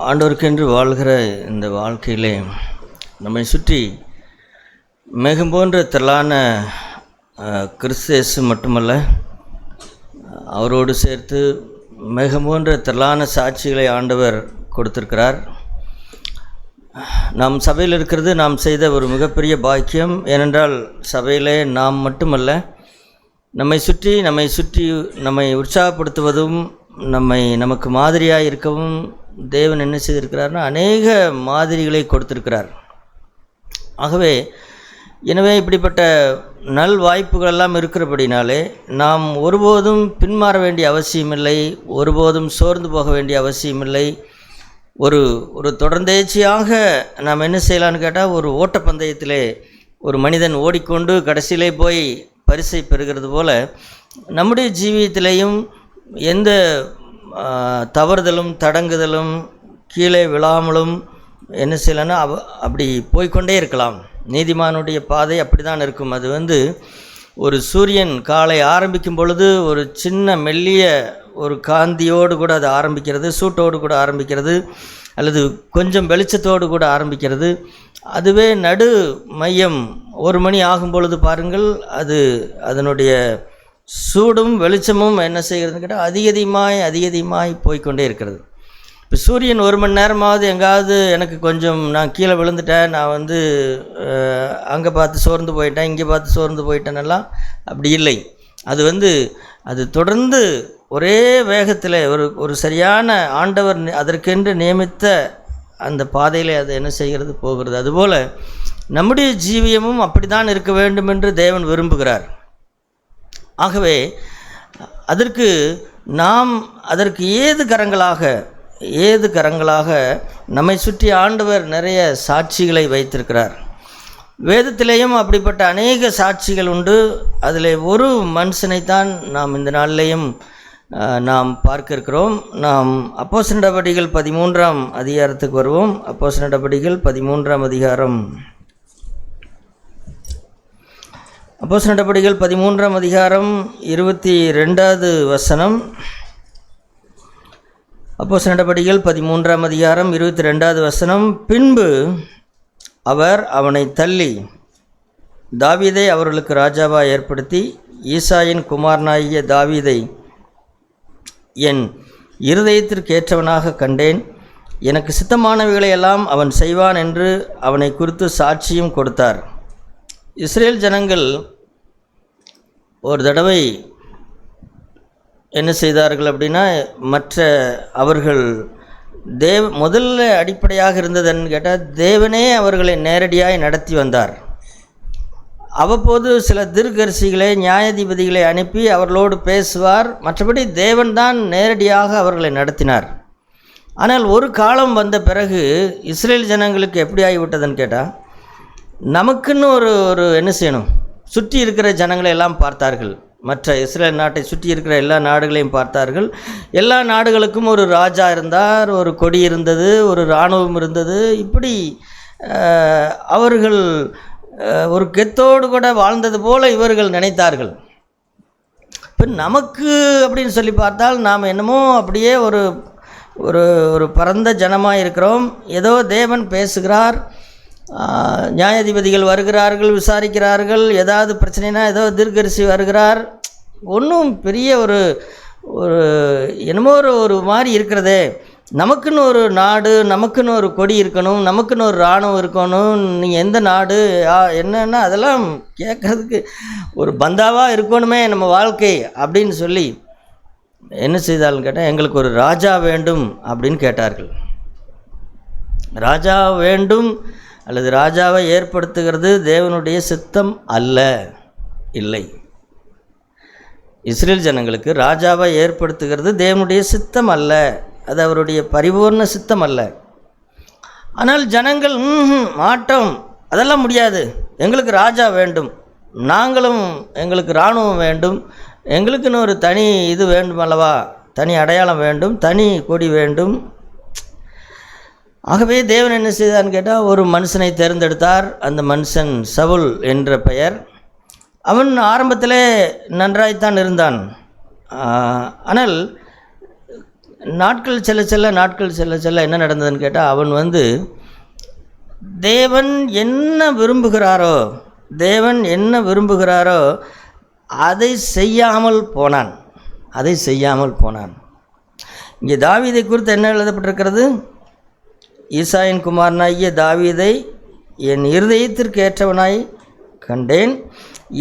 ஆண்டவருக்கென்று வாழ்கிற இந்த வாழ்க்கையிலே நம்மை சுற்றி மேகம் போன்ற திரளான கிறிஸ்து மட்டுமல்ல, அவரோடு சேர்த்து மேகம் போன்ற திரளான சாட்சிகளை ஆண்டவர் கொடுத்திருக்கிறார். நாம் சபையில் இருக்கிறது நாம் செய்த ஒரு மிகப்பெரிய பாக்கியம். ஏனென்றால் சபையிலே நாம் மட்டுமல்ல, நம்மை சுற்றி நம்மை உற்சாகப்படுத்துவதும் நமக்கு மாதிரியாக இருக்கவும் தேவன் என்ன செய்திருக்கிறார்னா அநேக மாதிரிகளை கொடுத்திருக்கிறார். எனவே இப்படிப்பட்ட நல் வாய்ப்புகள் எல்லாம் இருக்கிறபடினாலே நாம் ஒருபோதும் பின்மாற வேண்டிய அவசியமில்லை, ஒருபோதும் சோர்ந்து போக வேண்டிய அவசியமில்லை. ஒரு தொடர்ந்தேச்சியாக நாம் என்ன செய்யலான்னு கேட்டால், ஒரு ஓட்டப்பந்தயத்திலே ஒரு மனிதன் ஓடிக்கொண்டு கடைசியிலே போய் பரிசை பெறுகிறது போல நம்முடைய ஜீவியத்திலேயும் எந்த தவறுதலும் தடங்குதலும் கீழே விழாமலும் என்ன செய்யலைன்னா அப்படி போய்கொண்டே இருக்கலாம். நீதிமானுடைய பாதை அப்படி தான் இருக்கும். அது ஒரு சூரியன் காலை ஆரம்பிக்கும் பொழுது ஒரு சின்ன மெல்லிய ஒரு காந்தியோடு கூட அது ஆரம்பிக்கிறது, சூட்டோடு கூட ஆரம்பிக்கிறது, அல்லது கொஞ்சம் வெளிச்சத்தோடு கூட ஆரம்பிக்கிறது. அதுவே நடு மையம் 1 மணி ஆகும் பொழுது பாருங்கள், அதனுடைய சூடும் வெளிச்சமும் என்ன செய்கிறதுன்னு கேட்டால் அதிகமாய் போய்கொண்டே இருக்கிறது. இப்போ சூரியன் 1 மணி நேரமாவது எங்காவது எனக்கு கொஞ்சம் நான் கீழே விழுந்துட்டேன், நான் அங்கே பார்த்து சோர்ந்து போயிட்டேன், இங்கே பார்த்து சோர்ந்து போயிட்டேன்னெல்லாம் அப்படி இல்லை. அது தொடர்ந்து ஒரே வேகத்தில் ஒரு சரியான ஆண்டவர் அதற்கென்று நியமித்த அந்த பாதையில் அது என்ன செய்கிறது, போகிறது. அதுபோல் நம்முடைய ஜீவியமும் அப்படி தான் இருக்க வேண்டும் என்று தேவன் விரும்புகிறார். ஆகவே அதற்கு ஏது கரங்களாக நம்மை சுற்றி ஆண்டவர் நிறைய சாட்சிகளை வைத்திருக்கிறார். வேதத்திலேயும் அப்படிப்பட்ட அநேக சாட்சிகள் உண்டு. அதில் ஒரு மனுஷனைத்தான் நாம் இந்த நாளிலேயும் நாம் பார்க்க இருக்கிறோம். நாம் அப்போஸ்தலர் நடபடிகள் 13ஆம் அதிகாரத்துக்கு வருவோம். அப்போஸ்தலர் நடபடிகள் 13ஆம் அதிகாரம். அப்போஸ்தலர் நடபடிகள் 13ஆம் அதிகாரம் 22வது வசனம். அப்போஸ்தலர் நடபடிகள் 13ஆம் அதிகாரம் 22வது வசனம். பின்பு அவர் அவனை தள்ளி தாவீதை அவர்களுக்கு ராஜாவாக ஏற்படுத்தி, ஈசாயின் குமாரனாகிய தாவீதை என் இருதயத்திற்கு ஏற்றவனாக கண்டேன், எனக்கு சித்தமானவைகளை எல்லாம் அவன் செய்வான் என்று அவனை குறித்து சாட்சியும் கொடுத்தார். இஸ்ரேல் ஜனங்கள் ஒரு தடவை என்ன செய்தார்கள் அப்படின்னா, அவர்கள் முதல்ல அடிப்படையாக இருந்ததுன்னு கேட்டால், தேவனே அவர்களை நேரடியாக நடத்தி வந்தார். அவ்வப்போது சில தீர்க்கதரிசிகளை நியாயாதிபதிகளை அனுப்பி அவர்களோடு பேசுவார். மற்றபடி தேவன்தான் நேரடியாக அவர்களை நடத்தினார். ஆனால் ஒரு காலம் வந்த பிறகு இஸ்ரேல் ஜனங்களுக்கு எப்படி ஆகிவிட்டதுன்னு கேட்டால், நமக்குன்னு ஒரு என்ன செய்யணும், சுற்றி இருக்கிற ஜனங்களை எல்லாம் பார்த்தார்கள். மற்ற இஸ்ரேல் நாட்டை சுற்றி இருக்கிற எல்லா நாடுகளையும் பார்த்தார்கள். எல்லா நாடுகளுக்கும் ஒரு ராஜா இருந்தார், ஒரு கொடி இருந்தது, ஒரு இராணுவம் இருந்தது. இப்படி அவர்கள் ஒரு கெத்தோடு கூட வாழ்ந்தது போல இவர்கள் நினைத்தார்கள். இப்போ நமக்கு அப்படின்னு சொல்லி பார்த்தால் நாம் என்னமோ அப்படியே ஒரு ஒரு பரந்த ஜனமாக இருக்கிறோம். ஏதோ தேவன் பேசுகிறார், நியாயாதிபதிகள் வருகிறார்கள், விசாரிக்கிறார்கள், ஏதாவது பிரச்சனைனா ஏதோ தீர்க்கதரிசி வருகிறார். ஒன்றும் பெரிய ஒரு என்னமோ ஒரு மாதிரி இருக்கிறதே. நமக்குன்னு ஒரு நாடு, நமக்குன்னு ஒரு கொடி இருக்கணும், நமக்குன்னு ஒரு இராணுவம் இருக்கணும், நீங்கள் எந்த நாடு என்னன்னா அதெல்லாம் கேட்குறதுக்கு ஒரு பந்தாவாக இருக்கணுமே நம்ம வாழ்க்கை அப்படின்னு சொல்லி என்ன செய்தாலும் கேட்டால், எங்களுக்கு ஒரு ராஜா வேண்டும் அப்படின்னு கேட்டார்கள். ராஜா வேண்டும் அல்லது ராஜாவை ஏற்படுத்துகிறது தேவனுடைய சித்தம் இல்லை. இஸ்ரேல் ஜனங்களுக்கு ராஜாவை ஏற்படுத்துகிறது தேவனுடைய சித்தம் அல்ல, அது அவருடைய பரிபூர்ண சித்தம் அல்ல. ஆனால் ஜனங்கள் மாட்டோம், அதெல்லாம் முடியாது, எங்களுக்கு ராஜா வேண்டும், எங்களுக்கு இராணுவம் வேண்டும், எங்களுக்குன்னு ஒரு தனி இது வேண்டும் அல்லவா, தனி அடையாளம் வேண்டும், தனி கொடி வேண்டும். ஆகவே தேவன் என்ன செய்தான்னு கேட்டால், ஒரு மனுஷனை தேர்ந்தெடுத்தார். அந்த மனுஷன் சவுல் என்ற பெயர். அவன் ஆரம்பத்தில் நன்றாய்த்தான் இருந்தான். ஆனால் நாட்கள் செல்ல செல்ல என்ன நடந்ததுன்னு கேட்டால், அவன் தேவன் என்ன விரும்புகிறாரோ அதை செய்யாமல் போனான். இங்கே தாவீதை குறித்து என்ன எழுதப்பட்டிருக்கிறது? ஈசாயின் குமாரனாகிய தாவீதை என் இருதயத்திற்கு ஏற்றவனாய் கண்டேன்,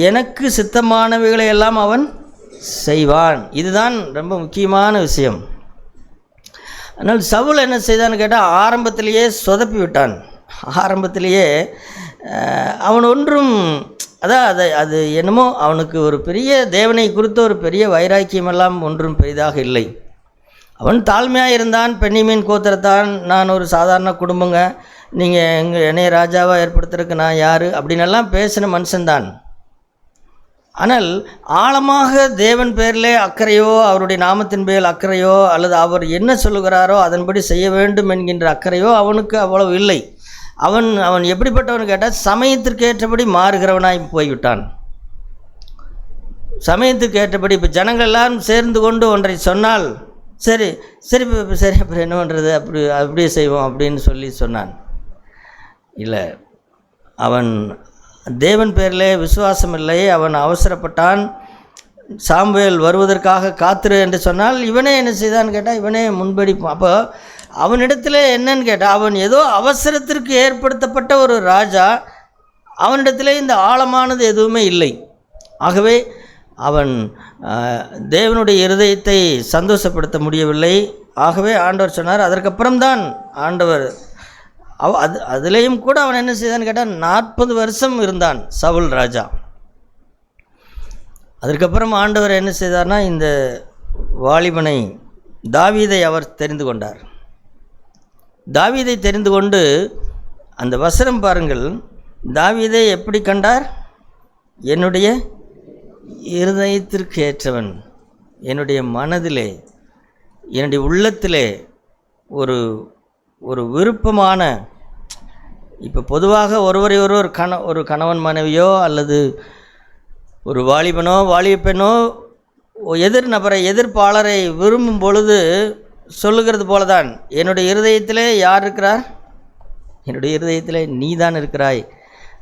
எனக்கு சித்தமானவைகளை எல்லாம் அவன் செய்வான். இதுதான் ரொம்ப முக்கியமான விஷயம். ஆனால் சவுல் என்ன செய்தான்னு கேட்டால், ஆரம்பத்திலேயே சொதப்பி விட்டான். ஆரம்பத்திலேயே அவன் ஒன்றும் அது என்னமோ அவனுக்கு ஒரு பெரிய தேவனை குறித்த ஒரு பெரிய வைராக்கியமெல்லாம் ஒன்றும் பெரிதாக இல்லை. அவன் தாழ்மையாக இருந்தான். பென்னியமீன் கோத்திரத்தான், நான் ஒரு சாதாரண குடும்பங்க, நீங்கள் என்னைய ராஜாவாக ஏற்படுத்துறதுக்கு நான் யார் அப்படின்னெல்லாம் பேசின மனுஷன்தான். ஆனால் ஆழமாக தேவன் பேரிலே அக்கறையோ, அவருடைய நாமத்தின் பேரில் அக்கறையோ, அல்லது அவர் என்ன சொல்லுகிறாரோ அதன்படி செய்ய வேண்டும் என்கின்ற அக்கறையோ அவனுக்கு அவ்வளவு இல்லை. அவன் எப்படிப்பட்டவன் கேட்டால், சமயத்திற்கு ஏற்றபடி மாறுகிறவனாய் போய்விட்டான். சமயத்துக்கு ஏற்றபடி இப்போ ஜனங்கள் எல்லாரும் சேர்ந்து கொண்டு ஒன்றை சொன்னால், சரி அப்புறம் என்ன பண்ணுறது, அப்படியே செய்வோம் அப்படின்னு சொன்னான். இல்லை, அவன் தேவன் பேரிலே விசுவாசம் இல்லை. அவன் அவசரப்பட்டான். சாமுவேல் வருவதற்காக காத்திரு என்று சொன்னால் இவனே என்ன செய்தான்னு கேட்டால், இவனே முன்படிப்பான். அப்போ அவனிடத்தில் என்னன்னு கேட்டால், அவன் ஏதோ அவசரத்திற்கு ஏற்படுத்தப்பட்ட ஒரு ராஜா, அவனிடத்தில் இந்த ஆழமானது எதுவுமே இல்லை. ஆகவே அவன் தேவனுடைய இருதயத்தை சந்தோஷப்படுத்த முடியவில்லை. ஆகவே ஆண்டவர் சொன்னார். அதற்கப்புறம்தான் ஆண்டவர் அதுலேயும் கூட அவன் என்ன செய்தான்னு கேட்டால், 40 வருஷம் இருந்தான் சவுல் ராஜா. அதற்கப்புறம் ஆண்டவர் என்ன செய்தார்னா, இந்த வாலிபனை தாவீதை அவர் தெரிந்து கொண்டார். தாவீதை தெரிந்து கொண்டு அந்த வசனம் பாருங்கள், தாவீதை எப்படி கண்டார்? என்னுடைய இருதயத்திற்கு ஏற்றவன், என்னுடைய மனதிலே, என்னுடைய உள்ளத்திலே ஒரு விருப்பமான, இப்போ பொதுவாக ஒருவரை ஒரு கணவன் மனைவியோ அல்லது ஒரு வாலிபனோ வாலிபெண்ணோ எதிர்ப்பாளரை விரும்பும் பொழுது சொல்லுகிறது போல தான், என்னுடைய இருதயத்திலே யார் இருக்கிறார்? என்னுடைய இருதயத்திலே நீ தான் இருக்கிறாய்,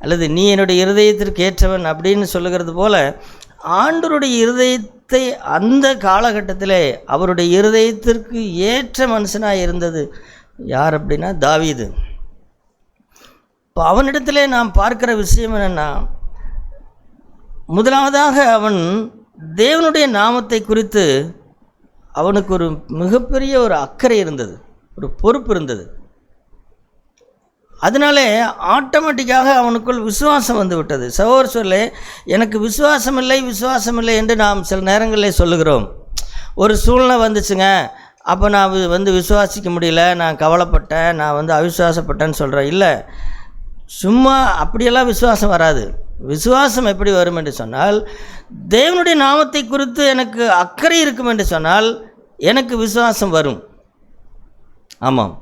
அல்லது நீ என்னுடைய இருதயத்திற்கு ஏற்றவன் அப்படின்னு சொல்லுகிறது போல, ஆண்டவருடைய இருதயத்தை அந்த காலகட்டத்திலே அவருடைய இருதயத்திற்கு ஏற்ற மனுஷனாக இருந்தது யார் அப்படின்னா தாவீது. இப்போ அவனிடத்திலே நாம் பார்க்கிற விஷயம் என்னென்னா, முதலாவதாக அவன் தேவனுடைய நாமத்தை குறித்து அவனுக்கு ஒரு மிகப்பெரிய ஒரு அக்கறை இருந்தது, ஒரு பொறுப்பு இருந்தது. அதனாலே ஆட்டோமேட்டிக்காக அவனுக்குள் விசுவாசம் வந்து விட்டது. சகோதரர்களே, எனக்கு விசுவாசம் இல்லை என்று நாம் சில நேரங்களில் சொல்லுகிறோம். ஒரு சூழ்நிலை வந்துச்சுங்க, அப்போ நான் விசுவாசிக்க முடியல, நான் கவலைப்பட்டேன், நான் அவிசுவாசப்பட்டேன்னு சொல்கிறேன். இல்லை, சும்மா அப்படியெல்லாம் விசுவாசம் வராது. விசுவாசம் எப்படி வரும் என்று சொன்னால், தேவனுடைய நாமத்தை குறித்து எனக்கு அக்கறை இருக்கும் என்று சொன்னால் எனக்கு விசுவாசம் வரும். ஆமாம்,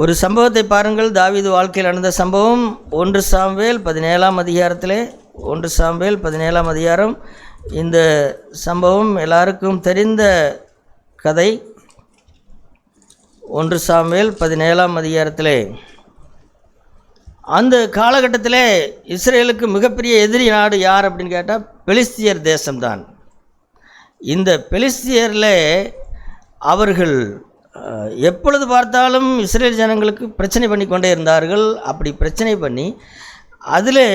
ஒரு சம்பவத்தை பாருங்கள், தாவீது வாழ்க்கையில் நடந்த சம்பவம். 1 சாமுவேல் 17ஆம் அதிகாரத்திலே, 1 சாமுவேல் 17ஆம் அதிகாரம். இந்த சம்பவம் எல்லாருக்கும் தெரிந்த கதை. 1 சாமுவேல் 17ஆம் அதிகாரத்திலே, அந்த காலகட்டத்திலே இஸ்ரேலுக்கு மிகப்பெரிய எதிரி நாடு யார் அப்படின்னு கேட்டால் பெலிஸ்தியர் தேசம்தான். இந்த பெலிஸ்தியரில் அவர்கள் எப்பொழுது பார்த்தாலும் இஸ்ரேல் ஜனங்களுக்கு பிரச்சனை பண்ணி கொண்டே இருந்தார்கள். அப்படி பிரச்சனை பண்ணி அதிலே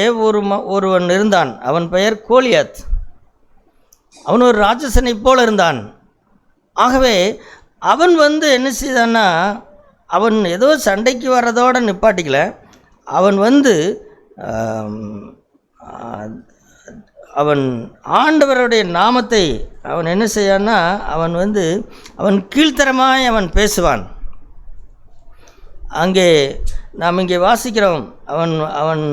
ஒருவன் இருந்தான், அவன் பெயர் கோலியாத். அவன் ஒரு ராட்சசனை போல இருந்தான். ஆகவே அவன் என்ன செய்தான்னா, அவன் ஏதோ சண்டைக்கு வர்றதோடு நிப்பாட்டிக்கல. அவன் அவன் ஆண்டவருடைய நாமத்தை அவன் என்ன செய்யான்னா, அவன் கீழ்த்தரமாய் அவன் பேசுவான். அங்கே நாம் இங்கே வாசிக்கிறோம். அவன் அவன்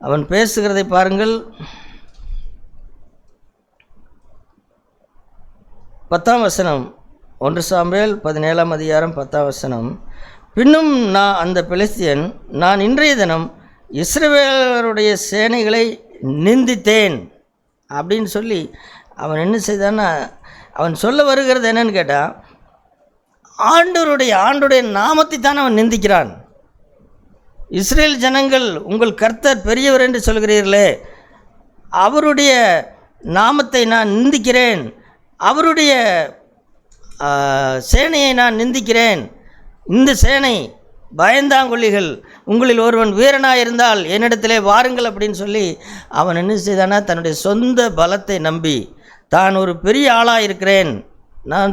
அவன் பேசுகிறதை பாருங்கள். 10ஆம் வசனம், 1 சாமுவேல் 17ஆம் அதிகாரம் 10ஆம் வசனம். பின்னும் அந்த பெலிஸ்தியன், நான் இன்றைய தினம் இஸ்ரவேலருடைய சேனைகளை நிந்தித்தேன் அப்படின்னு சொல்லி அவன் என்ன செய்தான்னா, அவன் சொல்ல வருகிறது என்னன்னு கேட்டால், ஆண்டவருடைய நாமத்தை தான் அவன் நிந்திக்கிறான். இஸ்ரேல் ஜனங்கள், உங்கள் கர்த்தர் பெரியவர் என்று சொல்கிறீர்களே, அவருடைய நாமத்தை நான் நிந்திக்கிறேன், அவருடைய சேனையை நான் நிந்திக்கிறேன். இந்த சேனை பயந்தாங்கொல்லிகள், உங்களில் ஒருவன் வீரனாக இருந்தால் என்னிடத்திலே வாருங்கள் அப்படின்னு சொல்லி அவன் என்ன செய்தானா, தன்னுடைய சொந்த பலத்தை நம்பி தான் ஒரு பெரிய ஆளாக இருக்கிறேன்,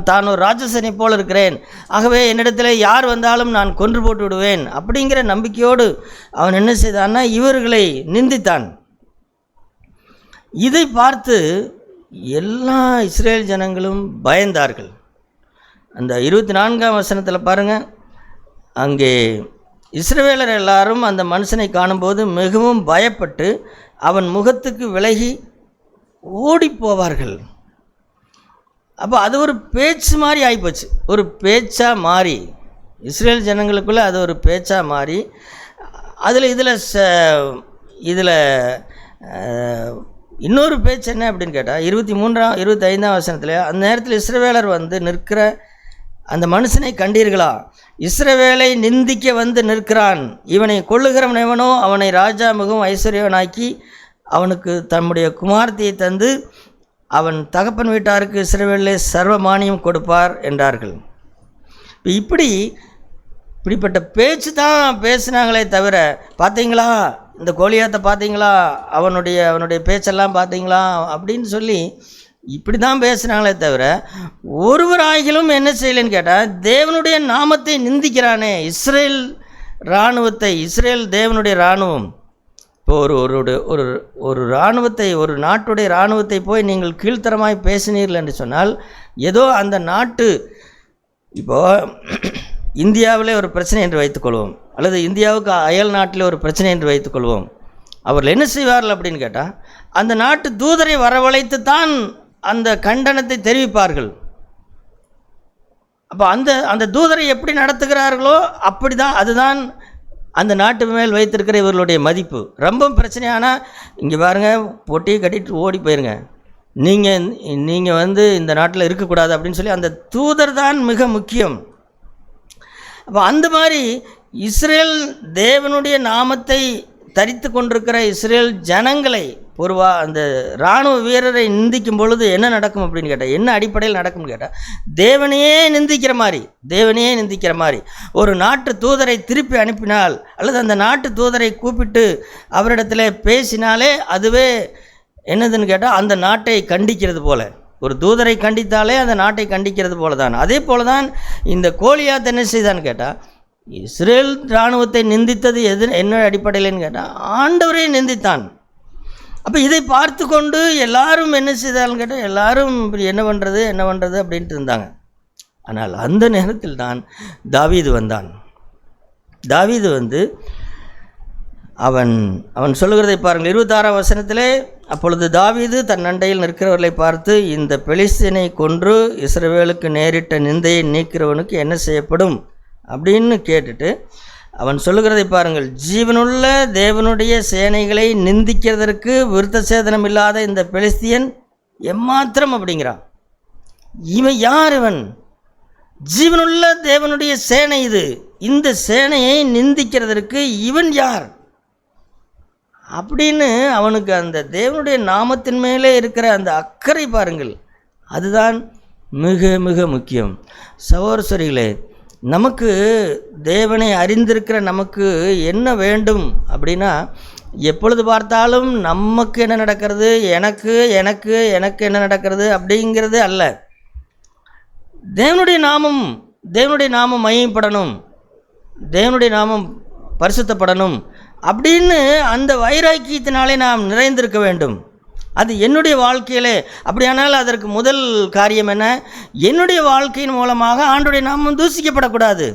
தான் ஒரு ராட்சசனை போல் இருக்கிறேன், ஆகவே என்னிடத்தில் யார் வந்தாலும் நான் கொன்று போட்டு விடுவேன் அப்படிங்கிற நம்பிக்கையோடு அவன் என்ன செய்தான்னா இவர்களை நிந்தித்தான். இதை பார்த்து எல்லா இஸ்ரேல் ஜனங்களும் பயந்தார்கள். அந்த 24ஆம் வசனத்தில் பாருங்கள், அங்கே இஸ்ரவேலர் எல்லாரும் அந்த மனுஷனை காணும்போது மிகவும் பயப்பட்டு அவன் முகத்துக்கு விலகி ஓடி போவார்கள். அப்போ அது ஒரு பேச்சு மாதிரி ஆகிப்போச்சு, ஒரு பேச்சாக மாறி, இஸ்ரேல் ஜனங்களுக்குள்ளே அது ஒரு பேச்சாக மாறி, இதில் இன்னொரு பேச்சு என்ன அப்படின்னு கேட்டால் 25ஆம் வசனத்தில், அந்த நேரத்தில் இஸ்ரவேலர் வந்து நிற்கிற அந்த மனுஷனை கண்டீர்களா? இஸ்ரவேலை நிந்திக்க வந்து நிற்கிறான், இவனை கொள்ளுகிறவன் எவனோ அவனை ராஜா மிகவும் ஐஸ்வர்யவனாக்கி அவனுக்கு தம்முடைய குமார்த்தியை தந்து அவன் தகப்பன் வீட்டாருக்கு இஸ்ரவேலிலே சர்வமானியம் கொடுப்பார் என்றார்கள். இப்படிப்பட்ட பேச்சு தான் பேசினாங்களே தவிர, பார்த்தீங்களா இந்த கோலியாத்தை பார்த்தீங்களா, அவனுடைய பேச்செல்லாம் பார்த்தீங்களா அப்படின்னு சொல்லி இப்படி தான் பேசுனாங்களே தவிர, ஒருவராகிலும் என்ன செய்யலைன்னு கேட்டால் தேவனுடைய நாமத்தை நிந்திக்கிறானே. இஸ்ரேல் இராணுவத்தை, இஸ்ரேல் தேவனுடைய இராணுவம், இப்போ ஒரு இராணுவத்தை, ஒரு நாட்டுடைய இராணுவத்தை போய் நீங்கள் கீழ்த்தரமாய் பேசினீர்கள் என்று சொன்னால், ஏதோ அந்த நாட்டு, இப்போது இந்தியாவிலே ஒரு பிரச்சனை என்று வைத்துக்கொள்வோம், அல்லது இந்தியாவுக்கு அயல் நாட்டில் ஒரு பிரச்சனை என்று வைத்துக்கொள்வோம். அவர்கள் என்ன செய்வார்கள் அப்படின்னு கேட்டால், அந்த நாட்டு தூதரை வரவழைத்து தான் அந்த கண்டனத்தை தெரிவிப்பார்கள். அப்போ அந்த தூதரை எப்படி நடத்துகிறார்களோ அப்படி தான், அதுதான் அந்த நாட்டு மேல் வைத்திருக்கிற இவர்களுடைய மதிப்பு. ரொம்ப பிரச்சனையானால் இங்கே பாருங்கள், பொட்டியை கட்டிட்டு ஓடி போயிருங்க, நீங்கள் வந்து இந்த நாட்டில் இருக்கக்கூடாது அப்படின்னு சொல்லி அந்த தூதர் தான் மிக முக்கியம். அப்போ அந்த மாதிரி இஸ்ரேல் தேவனுடைய நாமத்தை தரித்து கொண்டிருக்கிற இஸ்ரேல் ஜனங்களை, பொதுவாக அந்த இராணுவ வீரரை நிந்திக்கும் பொழுது என்ன நடக்கும் அப்படின்னு கேட்டால், என்ன அடிப்படையில் நடக்கும்னு கேட்டால், தேவனையே நிந்திக்கிற மாதிரி ஒரு நாட்டு தூதரை திருப்பி அனுப்பினால், அல்லது அந்த நாட்டு தூதரை கூப்பிட்டு அவரிடத்தில் பேசினாலே அதுவே என்னதுன்னு கேட்டால் அந்த நாட்டை கண்டிக்கிறது போல, ஒரு தூதரை கண்டித்தாலே அந்த நாட்டை கண்டிக்கிறது போல தான். அதே போல தான் இந்த கோலியாத் என்ன செய்தான்னு கேட்டால், இஸ்ரேல் இராணுவத்தை நிந்தித்தது என்ன அடிப்படையில்னு கேட்டால் ஆண்டவரை நிந்தித்தான். அப்போ இதை பார்த்து கொண்டு எல்லாரும் என்ன செய்தாலும் கேட்டால், எல்லாரும் இப்படி என்ன பண்ணுறது அப்படின்ட்டு இருந்தாங்க. ஆனால் அந்த நேரத்தில் தான் தாவீது வந்தான். தாவீது வந்து அவன் சொல்லுகிறதை பாருங்கள், 26ஆம் வசனத்திலே, அப்பொழுது தாவீது தன் அண்டையில் நிற்கிறவர்களை பார்த்து, இந்த பெலிஸ்தீனை கொன்று இஸ்ரவேலுக்கு நேரிட்ட நிந்தையை நீக்கிறவனுக்கு என்ன செய்யப்படும் அப்படின்னு கேட்டுட்டு அவன் சொல்லுகிறதை பாருங்கள், ஜீவனுள்ள தேவனுடைய சேனைகளை நிந்திக்கிறதற்கு விருத்த சேதனம் இல்லாத இந்த பெலிஸ்தியன் எம்மாத்திரம் அப்படிங்கிறான். இவன் யார்? இவன் ஜீவனுள்ள தேவனுடைய சேனை, இந்த சேனையை நிந்திக்கிறதற்கு இவன் யார் அப்படின்னு அவனுக்கு அந்த தேவனுடைய நாமத்தின் மேலே இருக்கிற அந்த அக்கறை பாருங்கள், அதுதான் மிக மிக முக்கியம். சகோதரர்களே, நமக்கு தேவனை அறிந்திருக்கிற நமக்கு என்ன வேண்டும் அப்படின்னா, எப்பொழுது பார்த்தாலும் நமக்கு என்ன நடக்கிறது, எனக்கு எனக்கு எனக்கு என்ன நடக்கிறது அப்படிங்கிறது அல்ல. தேவனுடைய நாமம் மையப்படணும், தேவனுடைய நாமம் பரிசுத்தப்படணும் அப்படின்னு அந்த வைராக்கியத்தினாலே நாம் நிறைந்திருக்க வேண்டும். அது என்னுடைய வாழ்க்கையிலே அப்படியானால் அதற்கு முதல் காரியம் என்ன? என்னுடைய வாழ்க்கையின் மூலமாக ஆண்டவருடைய நாமம் தூசிக்கப்படக்கூடாது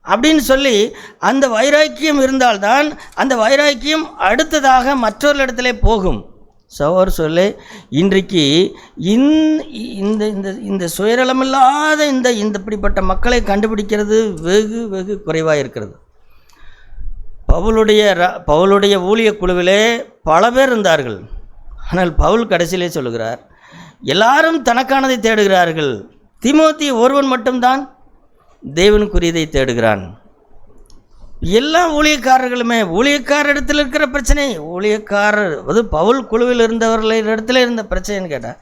அப்படின்னு சொல்லி அந்த வைராக்கியம் இருந்தால்தான் அந்த வைராக்கியம் அடுத்ததாக மற்றொரு போகும். சொல்லி இன்றைக்கு இந்த சுயநலமில்லாத இந்த இப்படிப்பட்ட மக்களை கண்டுபிடிக்கிறது வெகு வெகு குறைவாக இருக்கிறது. பவுலுடைய ஊழிய குழுவிலே பல பேர் இருந்தார்கள். ஆனால் பவுல் கடைசியிலே சொல்லுகிறார், எல்லாரும் தனக்கானதை தேடுகிறார்கள், தீமோத்தி ஒருவன் மட்டும்தான் தேவனுக்குரியதை தேடுகிறான். எல்லா ஊழியக்காரர்களுமே ஊழியக்காரர் இடத்துல இருக்கிற பிரச்சனை, ஊழியக்காரர் அது பவுல் குழுவில் இருந்தவர்கள் இடத்துல இருந்த பிரச்சனைன்னு கேட்டால்,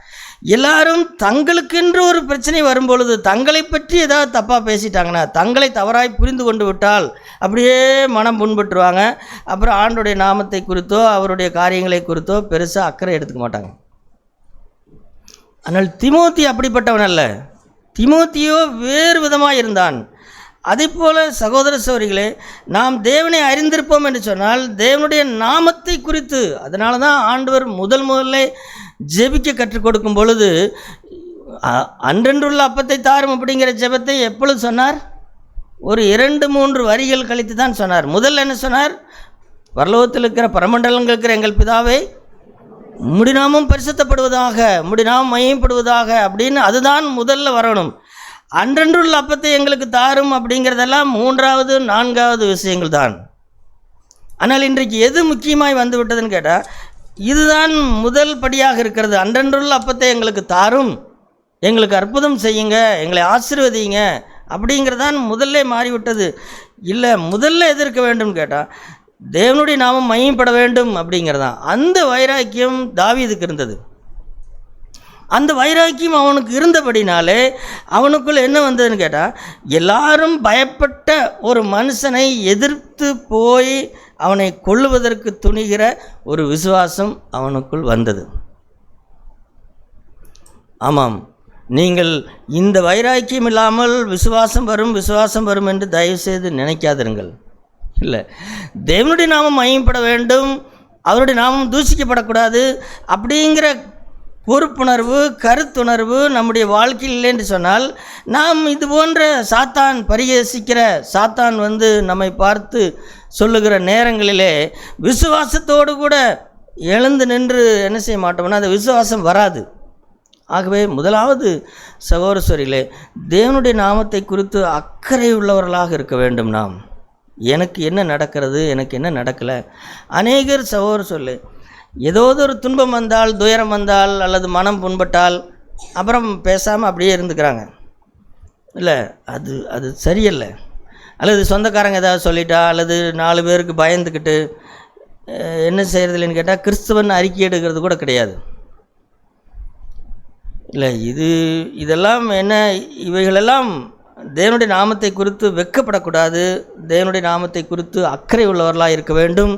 எல்லாரும் தங்களுக்கென்று ஒரு பிரச்சனை வரும்பொழுது தங்களை பற்றி ஏதாவது தப்பாக பேசிட்டாங்கன்னா, தங்களை தவறாய் புரிந்து கொண்டு விட்டால் அப்படியே மனம் புண்பட்டுருவாங்க. அப்புறம் ஆண்டுடைய நாமத்தை குறித்தோ அவருடைய காரியங்களை குறித்தோ பெருசாக அக்கறை எடுத்துக்க மாட்டாங்க. ஆனால் தீமோத்தி அப்படிப்பட்டவன் அல்ல. தீமோத்தியோ வேறு விதமாக இருந்தான். அதே போல் சகோதர சகோதரிகளே, நாம் தேவனை அறிந்திருப்போம் என்று சொன்னால் தேவனுடைய நாமத்தை குறித்து, அதனால தான் ஆண்டவர் முதல்ல ஜெபிக்க கற்றுக் கொடுக்கும் பொழுது அன்றன்றுள்ள அப்பத்தை தாரும் அப்படிங்கிற ஜெபத்தை எப்பொழுது சொன்னார்? ஒரு 2-3 வரிகள் கழித்து தான் சொன்னார். முதல்ல என்ன சொன்னார்? பரலோகத்தில் இருக்கிற பரமண்டலங்கள் இருக்கிற எங்கள் பிதாவே, உம்முடைய நாமம் பரிசுத்தப்படுவதாக, உம்முடைய நாமம் மகிமைப்படுவதாக அப்படின்னு அதுதான் முதல்ல வரணும். அன்றன்றுள்ள அப்பத்தை எங்களுக்கு தாரும் அப்படிங்கிறதெல்லாம் 3வது 4வது விஷயங்கள் தான். ஆனால் இன்றைக்கு எது முக்கியமாய் வந்து விட்டதுன்னு கேட்டால், இதுதான் முதல் படியாக இருக்கிறது. அன்றன்றுள்ள அப்பத்தை எங்களுக்கு தாரும், எங்களுக்கு அற்புதம் செய்யுங்க, எங்களை ஆசீர்வதிங்க அப்படிங்கிறதான் முதல்ல மாறிவிட்டது. இல்லை, முதல்ல எது இருக்க வேண்டும் கேட்டால் தேவனுடைய நாமம் மகிமைப்பட வேண்டும் அப்படிங்கிறதான். அந்த வைராக்கியம் தாவீதுக்கு இருந்தது. அந்த வைராக்கியம் அவனுக்கு இருந்தபடினாலே அவனுக்குள்ள என்ன வந்ததுன்னு கேட்டால், எல்லாரும் பயப்பட்ட ஒரு மனுஷனை எதிர்த்து போய் அவனை கொல்லுவதற்கு துணிகிற ஒரு விசுவாசம் அவனுக்குள் வந்தது. ஆமாம், நீங்கள் இந்த வைராக்கியம் இல்லாமல் விசுவாசம் வரும் என்று தயவுசெய்து நினைக்காதிருங்கள். இல்லை, தேவனுடைய நாமம் மகிமைப்பட வேண்டும், அவருடைய நாமம் தூஷிக்கப்படக்கூடாது அப்படிங்கிற பொறுப்புணர்வு கருத்துணர்வு நம்முடைய வாழ்க்கையில் இல்லை என்று சொன்னால், நாம் இது போன்ற சாத்தான் பரிகசிக்கிற சாத்தான் நம்மை பார்த்து சொல்லுகிற நேரங்களிலே விசுவாசத்தோடு கூட எழுந்து நின்று என்ன செய்ய மாட்டோம்னா அந்த விசுவாசம் வராது. ஆகவே முதலாவது சகோதரர்களே, தேவனுடைய நாமத்தை குறித்து அக்கறை உள்ளவர்களாக இருக்க வேண்டும். நாம் எனக்கு என்ன நடக்கிறது, எனக்கு என்ன நடக்கலை. அநேகர் சகோதரர்களே, ஏதோ ஒரு துன்பம் வந்தால், துயரம் வந்தால், அல்லது மனம் புண்பட்டால் அப்புறம் பேசாமல் அப்படியே இருந்துக்கிறாங்க. இல்லை, அது சரியல்ல. அல்லது சொந்தக்காரங்க ஏதாவது சொல்லிட்டா, அல்லது 4 பேருக்கு பயந்துக்கிட்டு என்ன செய்கிறதில்லைன்னு கேட்டால் கிறிஸ்தவன் அறிக்கை எடுக்கிறது கூட கிடையாது. இல்லை, இதெல்லாம் என்ன, இவைகளெல்லாம் தேவனுடைய நாமத்தை குறித்து வெட்கப்படக்கூடாது. தேவனுடைய நாமத்தை குறித்து அக்கறை உள்ளவர்களாக இருக்க வேண்டும்.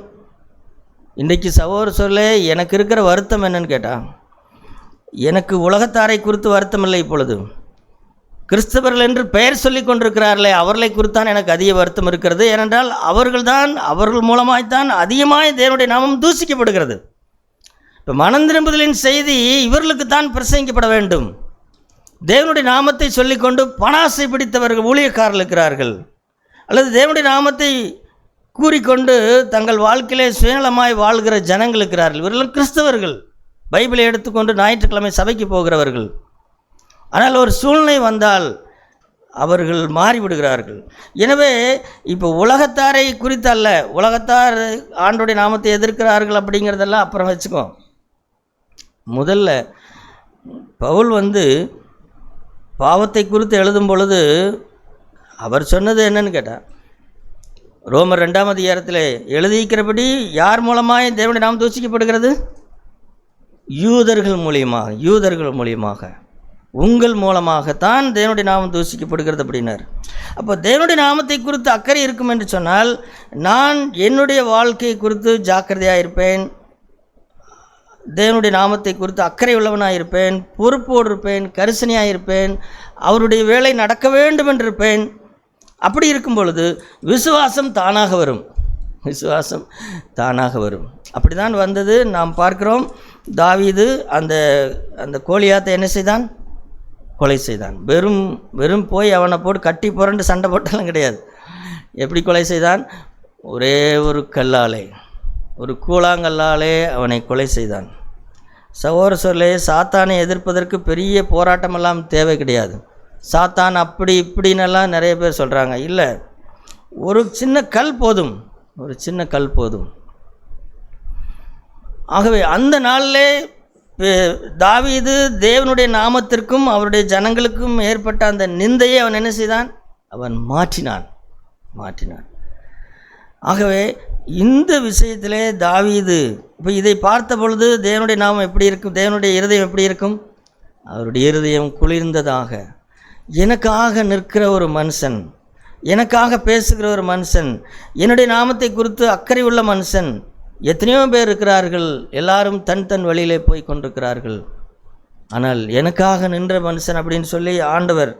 இன்றைக்கு சகோதரர்களே, எனக்கு இருக்கிற வருத்தம் என்னன்னு கேட்டால், எனக்கு உலகத்தாரை குறித்து வருத்தம் இல்லை. இப்பொழுது கிறிஸ்தவர்கள் என்று பெயர் சொல்லி கொண்டிருக்கிறார்களே, அவர்களை குறித்தான் எனக்கு அதிக வருத்தம் இருக்கிறது. ஏனென்றால் அவர்கள் மூலமாய்த்தான் அதிகமாய் தேவனுடைய நாமம் தூஷிக்கப்படுகிறது. இப்போ மனம் திரும்புதலின் செய்தி இவர்களுக்குத்தான் பிரசங்கிக்கப்பட வேண்டும். தேவனுடைய நாமத்தை சொல்லிக்கொண்டு பணாசை பிடித்தவர்கள் ஊழியக்காரர்கள் இருக்கிறார்கள், அல்லது தேவனுடைய நாமத்தை கூறிக்கொண்டு தங்கள் வாழ்க்கையிலே சுயநலமாய் வாழ்கிற ஜனங்கள் இருக்கிறார்கள். இவர்களும் கிறிஸ்தவர்கள், பைபிளை எடுத்துக்கொண்டு ஞாயிற்றுக்கிழமை சபைக்கு போகிறவர்கள். ஆனால் ஒரு சூழ்நிலை வந்தால் அவர்கள் மாறிவிடுகிறார்கள். எனவே இப்போ உலகத்தாரை குறித்தல்ல, உலகத்தார் ஆண்டோடைய நாமத்தை எதிர்க்கிறார்கள் அப்படிங்கிறதெல்லாம் அப்புறம் வச்சுக்கோ. முதல்ல பவுல் பாவத்தை குறித்து எழுதும் பொழுது அவர் சொன்னது என்னன்னு கேட்டால், ரோமர் 2ஆம் அதிகாரத்தில் எழுதியிருக்கிறபடி யார் மூலமாக தேவனுடைய நாமம் தூஷிக்கப்படுகிறது? யூதர்கள் மூலியமாக உங்கள் மூலமாகத்தான் தேவனுடைய நாமம் தூஷிக்கப்படுகிறது அப்படின்னார். அப்போ தேவனுடைய நாமத்தை குறித்து அக்கறை இருக்கும் என்று சொன்னால், நான் என்னுடைய வாழ்க்கை குறித்து ஜாக்கிரதையாக இருப்பேன், தேவனுடைய நாமத்தை குறித்து அக்கறை உள்ளவனாக இருப்பேன், பொறுப்போடு இருப்பேன், கரிசனையாக இருப்பேன், அவருடைய வேலை நடக்க வேண்டும் என்றிருப்பேன். அப்படி இருக்கும் பொழுது விசுவாசம் தானாக வரும். அப்படி தான் வந்தது. நாம் பார்க்கிறோம், தாவீது அந்த கோலியாத்தை என்ன செய்தான்? கொலை செய்தான். வெறும் போய் அவனை போட்டு கட்டி புரண்டு சண்டை போட்டாலும் கிடையாது. எப்படி கொலை செய்தான்? ஒரே ஒரு கல்லாலே, ஒரு கூழாங்கல்லாலே அவனை கொலை செய்தான். சகோதரர்களே, சாத்தானை எதிர்ப்பதற்கு பெரிய போராட்டமெல்லாம் தேவை கிடையாது. சாத்தான் அப்படி இப்படின்னெல்லாம் நிறைய பேர் சொல்கிறாங்க. இல்லை, ஒரு சின்ன கல் போதும். ஆகவே அந்த நாளிலே தாவீது தேவனுடைய நாமத்திற்கும் அவருடைய ஜனங்களுக்கும் ஏற்பட்ட அந்த நிந்தையை அவன் என்ன செய்தான்? அவன் மாற்றினான். ஆகவே இந்த விஷயத்திலே தாவீது இப்போ இதை பார்த்த பொழுது தேவனுடைய நாமம் எப்படி இருக்கும்? தேவனுடைய இருதயம் எப்படி இருக்கும்? அவருடைய இருதயம் குளிர்ந்ததாக, எனக்காக நிற்கிற ஒரு மனுஷன், எனக்காக பேசுகிற ஒரு மனுஷன், என்னுடைய நாமத்தை குறித்து அக்கறை உள்ள மனுஷன் எத்தனையோ பேர் இருக்கிறார்கள். எல்லாரும் தன் வழியிலே போய் கொண்டிருக்கிறார்கள். ஆனால் எனக்காக நின்ற மனுஷன் அப்படின்னு சொல்லி ஆண்டவர்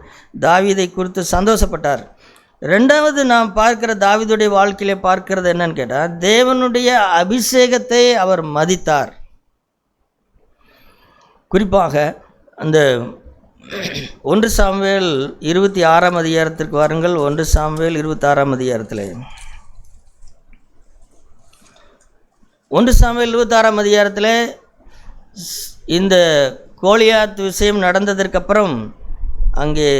தாவீதை குறித்து சந்தோஷப்பட்டார். ரெண்டாவது நாம் பார்க்கிற தாவீதுடைய வாழ்க்கையிலே பார்க்கிறது என்னன்னு கேட்டால், தேவனுடைய அபிஷேகத்தை அவர் மதித்தார். குறிப்பாக அந்த 1 சாமுவேல் 26ஆம் அதிகாரத்திற்கு வாருங்கள். 1 சாமுவேல் 26ஆம் அதிகாரத்தில் 1 சாமுவேல் 26ஆம் அதிகாரத்தில் இந்த கோலியாத் விஷயம் நடந்ததற்கப்புறம் அங்கே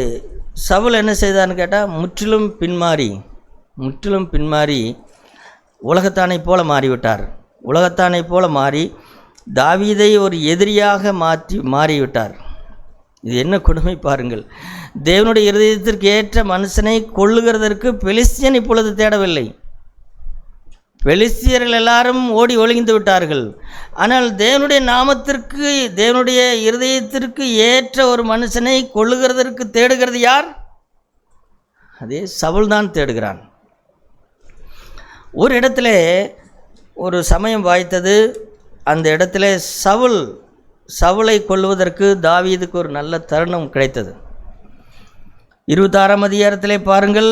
சவுல் என்ன செய்தான்னு கேட்டால், முற்றிலும் பின்மாறி உலகத்தானை போல மாறிவிட்டார். உலகத்தானை போல மாறி தாவீதை ஒரு எதிரியாக மாறிவிட்டார். இது என்ன கொடுமை பாருங்கள். தேவனுடைய இருதயத்திற்கு ஏற்ற மனுஷனை கொள்ளுகிறதற்கு பெலிஸ்தியன் இப்பொழுது தேடவில்லை. பெலிஸ்தியர்கள் எல்லாரும் ஓடி ஒளிந்து விட்டார்கள். ஆனால் தேவனுடைய நாமத்திற்கு, தேவனுடைய இருதயத்திற்கு ஏற்ற ஒரு மனுஷனை கொள்ளுகிறதற்கு தேடுகிறது யார்? அதே சவுல் தான் தேடுகிறான். ஒரு இடத்துல ஒரு சமயம் வாய்த்தது. அந்த இடத்துல சவுலை கொல்லுவதற்கு தாவீதுக்கு ஒரு நல்ல தருணம் கிடைத்தது. 26ஆம் அதிகாரத்திலே பாருங்கள்.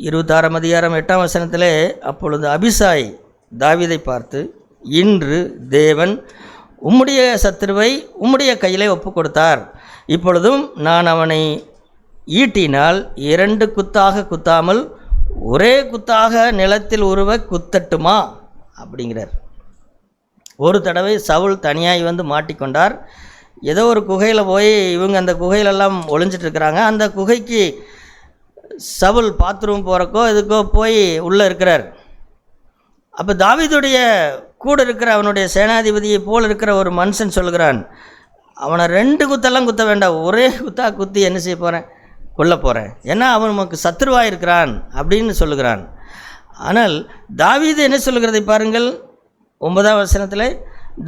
26ஆம் அதிகாரம் 8ஆம் வசனத்திலே, அப்பொழுது அபிசாய் தாவீதை பார்த்து, இன்று தேவன் உம்முடைய சத்துருவை உம்முடைய கையிலே ஒப்பு கொடுத்தார். இப்பொழுதும் நான் அவனை ஈட்டினால் 2 குத்தாக குத்தாமல் ஒரே குத்தாக நிலத்தில் உருவ குத்தட்டுமா அப்படிங்கிறார். ஒரு தடவை சவுல் தனியாய் வந்து மாட்டிக்கொண்டார். ஏதோ ஒரு குகையில் போய் இவங்க அந்த குகையிலெல்லாம் ஒளிஞ்சிட்ருக்கிறாங்க. அந்த குகைக்கு சவுல் பாத்ரூம் போகிறக்கோ இதுக்கோ போய் உள்ளே இருக்கிறார். அப்போ தாவீதுடைய கூட இருக்கிற அவனுடைய சேனாதிபதியை போல் இருக்கிற ஒரு மனுஷன் சொல்கிறான், அவனை 2 குத்தெல்லாம் குத்த வேண்டாம், ஒரே குத்தி என்ன செய்ய போகிறேன்? கொல்ல போகிறேன். ஏன்னா அவன் நமக்கு சத்துருவாக இருக்கிறான் அப்படின்னு சொல்லுகிறான். ஆனால் தாவீது என்ன சொல்லுகிறதை பாருங்கள். 9ஆம் வசனத்தில்,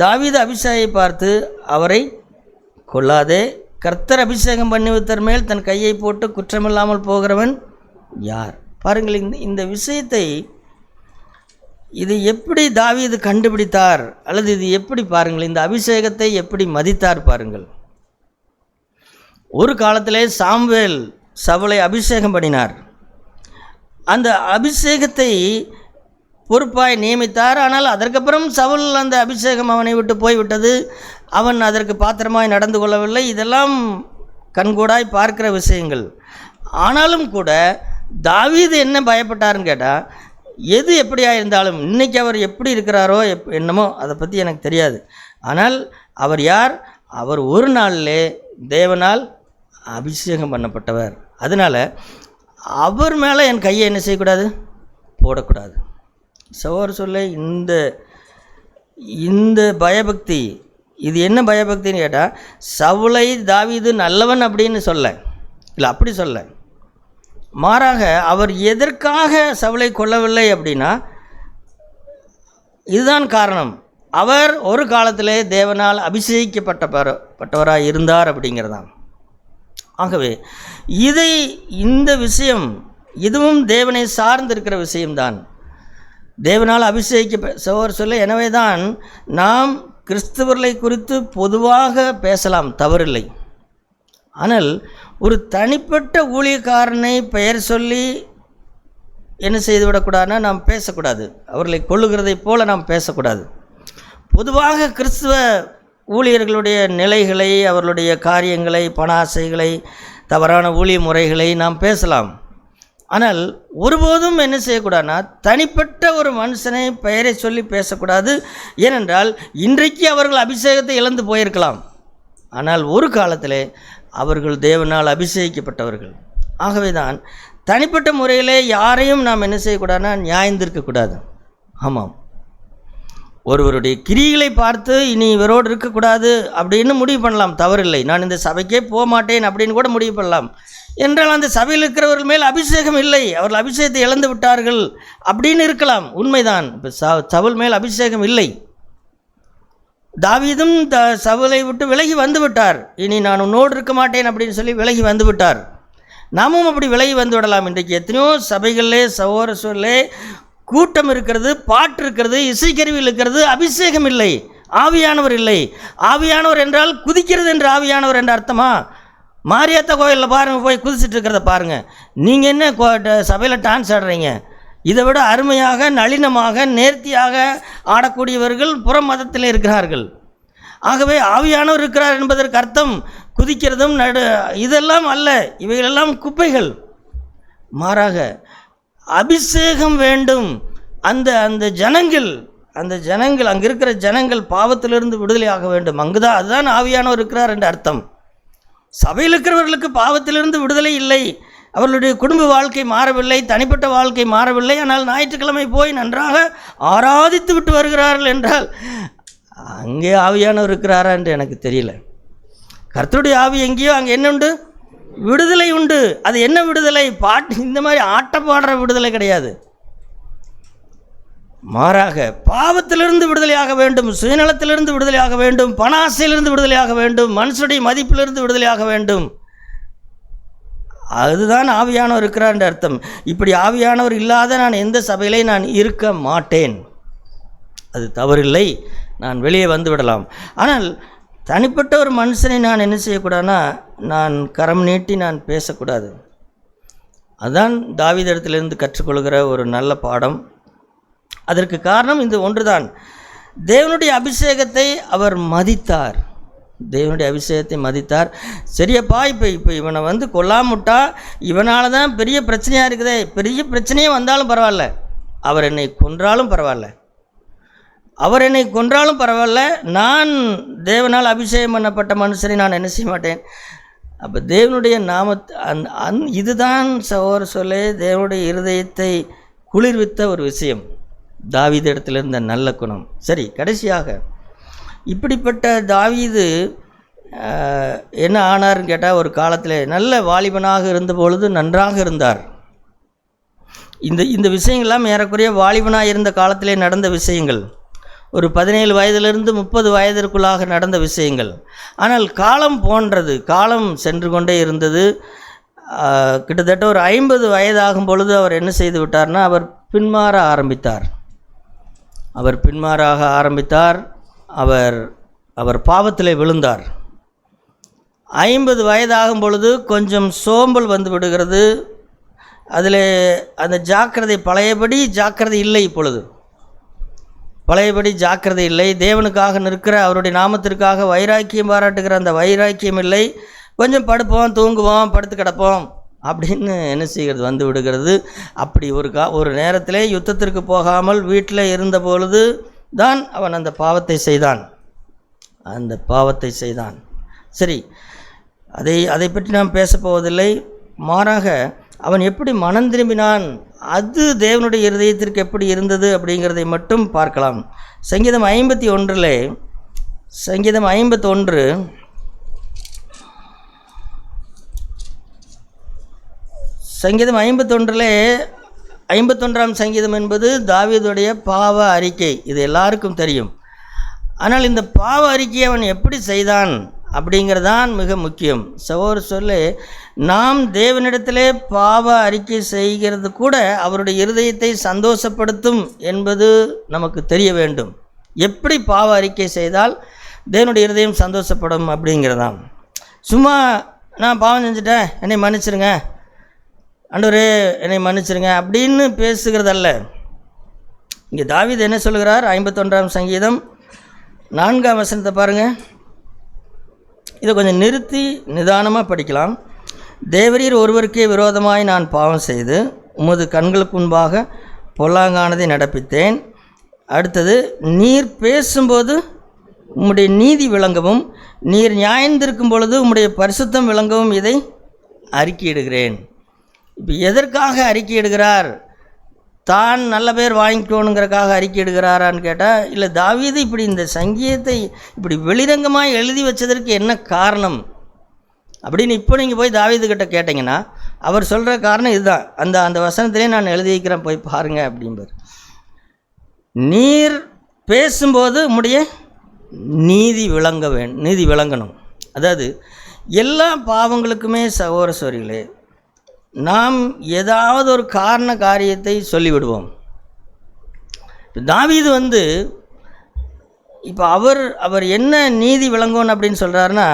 தாவீது அபிஷேகை பார்த்து, அவரை கொல்லாதே, கர்த்தர் அபிஷேகம் பண்ணிவித்தர் மேல் தன் கையை போட்டு குற்றமில்லாமல் போகிறவன் யார்? பாருங்கள் இந்த விஷயத்தை, இது எப்படி தாவீது கண்டுபிடித்தார், அல்லது இது எப்படி பாருங்கள் இந்த அபிஷேகத்தை எப்படி மதித்தார் பாருங்கள். ஒரு காலத்திலே சாமுவேல் சவுலை அபிஷேகம் பண்ணினார். அந்த அபிஷேகத்தை பொறுப்பாய் நியமித்தார். ஆனால் அதற்கப்புறம் சவுல் அந்த அபிஷேகம் அவனை விட்டு போய்விட்டது. அவன் அதற்கு பாத்திரமாய் நடந்து கொள்ளவில்லை. இதெல்லாம் கண்கூடாய் பார்க்கிற விஷயங்கள். ஆனாலும் கூட தாவீது என்ன பயப்பட்டார்னு கேட்டால், எது எப்படியா இருந்தாலும் இன்றைக்கி அவர் எப்படி இருக்கிறாரோ என்னமோ அதை பற்றி எனக்கு தெரியாது. ஆனால் அவர் யார்? அவர் ஒரு நாளிலே தேவனால் அபிஷேகம் பண்ணப்பட்டவர். அதனால் அவர் மேலே என் கையை என்ன செய்யக்கூடாது? போடக்கூடாது. சகோதரர் சொல்ல இந்த பயபக்தி, இது என்ன பயபக்தின்னு கேட்டால், சவுலை தாவீது நல்லவன் அப்படின்னு அப்படி சொல்ல, மாறாக அவர் எதற்காக சவுலை கொல்லவில்லை அப்படின்னா, இதுதான் காரணம். அவர் ஒரு காலத்திலே தேவனால் அபிஷேகிக்கப்பட்டவராக இருந்தார் அப்படிங்கிறதான். ஆகவே இந்த விஷயம் இதுவும் தேவனை சார்ந்திருக்கிற விஷயம்தான். தேவனால் சகோதரர் சொல்ல, எனவே தான் நாம் கிறிஸ்தவர்களை குறித்து பொதுவாக பேசலாம், தவறில்லை. ஆனால் ஒரு தனிப்பட்ட ஊழியக்காரனை பெயர் சொல்லி என்ன செய்துவிடக்கூடாதுன்னா நாம் பேசக்கூடாது. அவர்களை கொள்ளுகிறதை போல நாம் பேசக்கூடாது. பொதுவாக கிறிஸ்துவ ஊழியர்களுடைய நிலைகளை, அவர்களுடைய காரியங்களை, பணாசைகளை, தவறான ஊழிய முறைகளை நாம் பேசலாம். ஆனால் ஒருபோதும் என்ன செய்யக்கூடாதுன்னா தனிப்பட்ட ஒரு மனுஷனை பெயரை சொல்லி பேசக்கூடாது. ஏனென்றால் இன்றைக்கு அவர்கள் அபிஷேகத்தை இழந்து போயிருக்கலாம். ஆனால் ஒரு காலத்தில் அவர்கள் தேவனால் அபிஷேகிக்கப்பட்டவர்கள். ஆகவே தான் தனிப்பட்ட முறையிலே யாரையும் நாம் என்ன செய்யக்கூடாதுன்னா நியாயந்திருக்கக்கூடாது. ஆமாம், ஒருவருடைய கிரிகளை பார்த்து இனி இவரோடு இருக்கக்கூடாது அப்படின்னு முடிவு பண்ணலாம், தவறில்லை. நான் இந்த சபைக்கே போக மாட்டேன் அப்படின்னு கூட முடிவு பண்ணலாம். என்றால் அந்த சபையில் இருக்கிறவர்கள் மேல் அபிஷேகம் இல்லை, அவர்கள் அபிஷேகத்தை இழந்து விட்டார்கள் அப்படின்னு இருக்கலாம், உண்மைதான். இப்போ சவுல் மேல் அபிஷேகம் இல்லை. தாவீதும் சவுலை விட்டு விலகி வந்து விட்டார். இனி நான் உன்னோடு இருக்க மாட்டேன் அப்படின்னு சொல்லி விலகி வந்து விட்டார். நாமும் அப்படி விலகி வந்து விடலாம். இன்றைக்கு எத்தனையோ சபைகளிலே சகோதரர்களே கூட்டம் இருக்கிறது, பாட்டு இருக்கிறது, இசைக்கருவியில் இருக்கிறது, அபிஷேகம் இல்லை, ஆவியானவர் இல்லை. ஆவியானவர் என்றால் குதிக்கிறது என்று ஆவியானவர் என்ற அர்த்தமா? மாரியாத்தா கோயிலில் பாருங்கள், போய் குதிச்சுட்டு இருக்கிறத பாருங்கள். நீங்கள் என்ன சபையில் டான்ஸ் ஆடுறீங்க? இதை விட அருமையாக நளினமாக நேர்த்தியாக ஆடக்கூடியவர்கள் புற மதத்தில் இருக்கிறார்கள். ஆகவே ஆவியானவர் இருக்கிறார் என்பதற்கு அர்த்தம் குதிக்கிறதும் இதெல்லாம் அல்ல, இவைகளெல்லாம் குப்பைகள். மாறாக அபிஷேகம் வேண்டும். அந்த ஜனங்கள் அங்கே இருக்கிற ஜனங்கள் பாவத்திலிருந்து விடுதலையாக வேண்டும். அங்குதான் அதுதான் ஆவியானவர் இருக்கிறார் என்ற அர்த்தம். சபையில் இருக்கிறவர்களுக்கு பாவத்திலிருந்து விடுதலை இல்லை, அவர்களுடைய குடும்ப வாழ்க்கை மாறவில்லை, தனிப்பட்ட வாழ்க்கை மாறவில்லை. ஆனால் ஞாயிற்றுக்கிழமை போய் நன்றாக ஆராதித்து விட்டு வருகிறார்கள் என்றால் அங்கே ஆவியானவர் இருக்கிறாரா என்று எனக்கு தெரியல. கர்த்தருடைய ஆவி எங்கேயோ அங்கே என்ன உண்டு? விடுதலை உண்டு. அது என்ன விடுதலை? பாட்டு இந்த மாதிரி ஆட்டம் பாடுற விடுதலை கிடையாது. மாறாக பாவத்திலிருந்து விடுதலையாக வேண்டும், சுயநலத்திலிருந்து விடுதலையாக வேண்டும், பண ஆசையிலிருந்து விடுதலையாக வேண்டும், மனுஷனுடைய மதிப்பிலிருந்து விடுதலையாக வேண்டும். அதுதான் ஆவியானவர் இருக்கிறார் என்ற அர்த்தம். இப்படி ஆவியானவர் இல்லாத நான் எந்த சபையிலே நான் இருக்க மாட்டேன். அது தவறில்லை, நான் வெளியே வந்து விடலாம். ஆனால் தனிப்பட்ட ஒரு மனுஷனை நான் என்ன செய்யக்கூடாதுன்னா, நான் கரம் நீட்டி நான் பேசக்கூடாது. அதுதான் தாவீதிடத்திலிருந்து கற்றுக்கொள்கிற ஒரு நல்ல பாடம். அதற்கு காரணம் இந்த ஒன்றுதான். தேவனுடைய அபிஷேகத்தை அவர் மதித்தார். தேவனுடைய அபிஷேகத்தை மதித்தார். சரியப்பா, இப்போ இவனை வந்து கொல்லாமுட்டா இவனால தான் பெரிய பிரச்சனையாக இருக்குதே, பெரிய பிரச்சனையே வந்தாலும் பரவாயில்ல, அவர் என்னை கொன்றாலும் பரவாயில்ல, அவர் என்னை கொன்றாலும் பரவாயில்ல, நான் தேவனால் அபிஷேகம் பண்ணப்பட்ட மனுஷனை நான் என்ன செய்ய மாட்டேன். அப்போ தேவனுடைய இதுதான் சொல்லே தேவனுடைய இருதயத்தை குளிர்வித்த ஒரு விஷயம், தாவீது இடத்துல இருந்த நல்ல குணம். சரி, கடைசியாக இப்படிப்பட்ட தாவீது என்ன ஆனார்னு கேட்டால், ஒரு காலத்தில் நல்ல வாலிபனாக இருந்த பொழுது நன்றாக இருந்தார். இந்த விஷயங்கள்லாம் ஏறக்குறைய வாலிபனாக இருந்த காலத்திலே நடந்த விஷயங்கள், ஒரு 17 வயதிலிருந்து 30 வயதிற்குள்ளாக நடந்த விஷயங்கள். ஆனால் காலம் போன்றது, காலம் சென்று கொண்டே இருந்தது. கிட்டத்தட்ட ஒரு 50 வயதாகும் பொழுது அவர் என்ன செய்து விட்டார்னா, அவர் பின்மாற ஆரம்பித்தார். அவர் பாவத்திலே விழுந்தார். 50 வயதாகும் பொழுது கொஞ்சம் சோம்பல் வந்து விடுகிறது. அதில் அந்த ஜாக்கிரதை பழையபடி ஜாக்கிரதை இல்லை. இப்பொழுது பழையபடி ஜாக்கிரதை இல்லை. தேவனுக்காக நிற்கிற, அவருடைய நாமத்திற்காக வைராக்கியம் பாராட்டுகிற அந்த வைராக்கியம் இல்லை. கொஞ்சம் படுப்போம், தூங்குவோம், படுத்து கிடப்போம் அப்படின்னு என்ன செய்கிறது வந்து விடுகிறது. அப்படி ஒரு நேரத்திலே யுத்தத்திற்கு போகாமல் வீட்டில் இருந்த பொழுது தான் அவன் அந்த பாவத்தை செய்தான். சரி, அதை பற்றி நாம் பேசப்போவதில்லை. மாறாக அவன் எப்படி மனம் திரும்பினான், அது தேவனுடைய இருதயத்திற்கு எப்படி இருந்தது அப்படிங்கிறதை மட்டும் பார்க்கலாம். சங்கீதம் 51 51ஆம் சங்கீதம் என்பது தாவீதுடைய பாவ அறிக்கை. இது எல்லாருக்கும் தெரியும். ஆனால் இந்த பாவ அறிக்கையை அவன் எப்படி செய்தான் அப்படிங்கிறதான் மிக முக்கியம். சொல்லு, நாம் தேவனிடத்திலே பாவ அறிக்கை செய்கிறது கூட அவருடைய இருதயத்தை சந்தோஷப்படுத்தும் என்பது நமக்கு தெரிய வேண்டும். எப்படி பாவ அறிக்கை செய்தால் தேவனுடைய இருதயம் சந்தோஷப்படும் அப்படிங்கிறதாம். சும்மா நான் பாவம் செஞ்சுட்டேன், என்னை மன்னிச்சிருங்க, ஆண்டவரே என்னை மன்னிச்சிருங்க அப்படின்னு பேசுகிறதல்ல. இங்கே தாவீது என்ன சொல்கிறார்? 51ஆம் சங்கீதம் 4ஆம் வசனத்தை பாருங்கள். இதை கொஞ்சம் நிறுத்தி நிதானமாக படிக்கலாம். தேவரீர் ஒருவருக்கே விரோதமாய் நான் பாவம் செய்து உமது கண்களுக்கு முன்பாக பொல்லாங்கானதை நடப்பித்தேன். அடுத்தது, நீர் பேசும்போது உம்முடைய நீதி விளங்கவும், நீர் நியாயந்திருக்கும் பொழுது உம்முடைய பரிசுத்தம் விளங்கவும் இதை அறிக்கையிடுகிறேன். இப்போ எதற்காக அறிக்கையிடுகிறார்? தான் நல்ல பேர் வாங்கிக்கணுங்கிறக்காக அறிக்கை எடுக்கிறாரான்னு கேட்டால் இல்லை, தாவீது இப்படி இந்த சங்கீதத்தை இப்படி வெளிரங்கமாக எழுதி வச்சதற்கு என்ன காரணம் அப்படின்னு இப்போ நீங்கள் போய் தாவீதுக்கிட்ட கேட்டிங்கன்னா அவர் சொல்கிற காரணம் இதுதான். அந்த வசனத்திலே நான் எழுதி வைக்கிறேன், போய் பாருங்கள் அப்படிம்பார். நீர் பேசும்போது உம்முடைய நீதி விளங்கணும். அதாவது எல்லா பாவங்களுக்குமே சகோதர சகோதரிகளே, நாம் ஏதாவது ஒரு காரியத்தை சொல்லிவிடுவோம். தாவீது இப்போ அவர் என்ன நீதி விளங்கணும் அப்படின்னு சொல்கிறாருன்னா,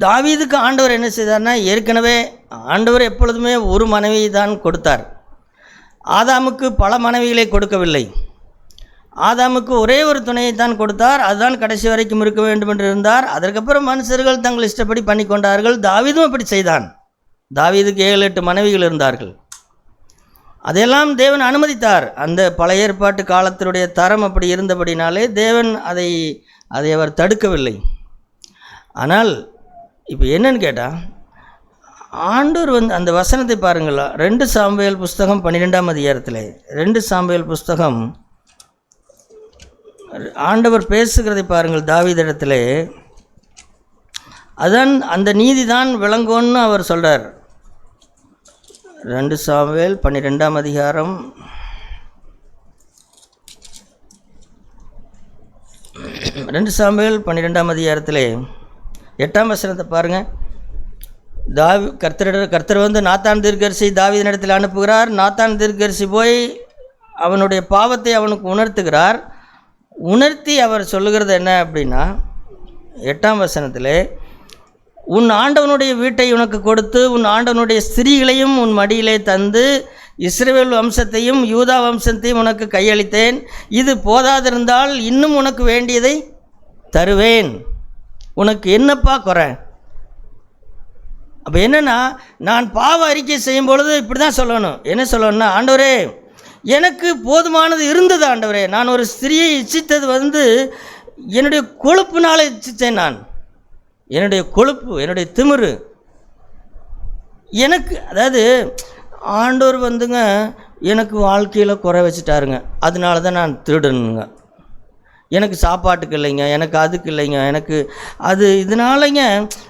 தாவீதுக்கு ஆண்டவர் என்ன செய்தார்னா, ஏற்கனவே ஆண்டவர் எப்பொழுதுமே ஒரு மனைவி தான் கொடுத்தார். ஆதாமுக்கு பல மனைவிகளை கொடுக்கவில்லை. ஆதாமுக்கு ஒரே ஒரு துணையை தான் கொடுத்தார். அதுதான் கடைசி வரைக்கும் இருக்க வேண்டும் என்று இருந்தார். அதற்கப்புறம் மனுஷர்கள் தங்கள் இஷ்டப்படி பண்ணி கொண்டார்கள். தாவீதும் அப்படி செய்தான். தாவீதுக்கு 7-8 மனைவிகள் இருந்தார்கள். அதையெல்லாம் தேவன் அனுமதித்தார். அந்த பழைய ஏற்பாட்டு காலத்தினுடைய தரம் அப்படி இருந்தபடினாலே தேவன் அதை அவர் தடுக்கவில்லை. ஆனால் இப்போ என்னன்னு கேட்டால், ஆண்டவர் அந்த வசனத்தை பாருங்களா, 2 சாமுவேல் புஸ்தகம் 12ஆம் அதிகாரத்தில் 2 சாமுவேல் புஸ்தகம் ஆண்டவர் பேசுகிறதை பாருங்கள். தாவீதிடத்தில் அதான் அந்த நீதி தான் விளங்கும்னு அவர் சொல்கிறார். 2 சாமுவேல் 12ஆம் அதிகாரம் 2 சாமுவேல் 12ஆம் அதிகாரத்தில் 8ஆம் வசனத்தை பாருங்கள். கர்த்தர் நாத்தான் தீர்க்கதரிசி தாவீதினிடத்தில் அனுப்புகிறார். நாத்தான் தீர்க்கதரிசி போய் அவனுடைய பாவத்தை அவனுக்கு உணர்த்துகிறார். உணர்த்தி அவர் சொல்லுகிறது என்ன அப்படின்னா, 8ஆம் வசனத்தில், உன் ஆண்டவனுடைய வீட்டை உனக்கு கொடுத்து உன் ஆண்டவனுடைய ஸ்திரீகளையும் உன் மடியிலே தந்து இஸ்ரவேல் வம்சத்தையும் யூதா வம்சத்தையும் உனக்கு கையளித்தேன். இது போதாதிருந்தால் இன்னும் உனக்கு வேண்டியதை தருவேன். உனக்கு என்னப்பா குறை? அப்போ என்னென்னா, நான் பாவ அறிக்கை செய்யும் பொழுது இப்படி தான் சொல்லணும். என்ன சொல்லணும்னா, ஆண்டவரே எனக்கு போதுமானது இருந்தது. ஆண்டவரே, நான் ஒரு ஸ்திரியை இச்சித்தது என்னுடைய கொழுப்புனால இச்சித்தேன். நான் என்னுடைய கொழுப்பு, என்னுடைய திமிரு எனக்கு, அதாவது ஆண்டவர் எனக்கு வாழ்க்கையில் குறை வச்சுட்டாருங்க. அதனால தான் நான் திருடணுங்க. எனக்கு சாப்பாட்டுக்கு இல்லைங்க, எனக்கு அதுக்கு இல்லைங்க, எனக்கு அது இதனாலங்க.